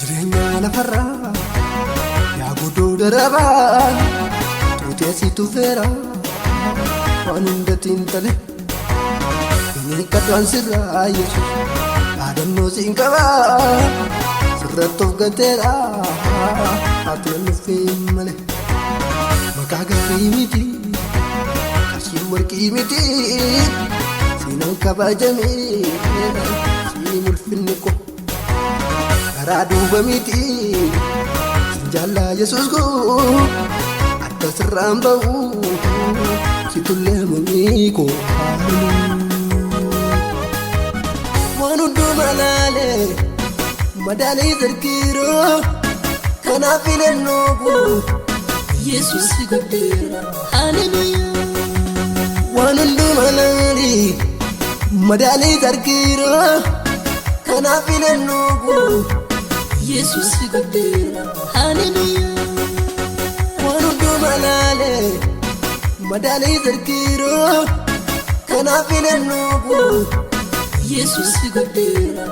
Jirenya lafarra yaa godoo darabaa tuuteessitu feera waan hundatiin tale inni kadhaan sirraa Yesuus yaadannoo siin qabaa sirratti of gateera ati nuffeen malee maqaa gaarii miti qarshii warqii miti siinan kabajamee siin ulfinni ko karaa duuba miti sinjaala Yesuus ko akka sirraan ba'u situllee mamii ko waan hundumaa laalee madaalee zarkiiroo kanaaf filannoo ko Yesuus godheera haleluuyaa waan hundumaa laalee madaalee zarkiiroo kanaaf filannoo ko Yesuus godheera haleluuyaa waan hundumaa laalee madaalee zarkiiroo kanaaf filannoo ko Yesuus godheera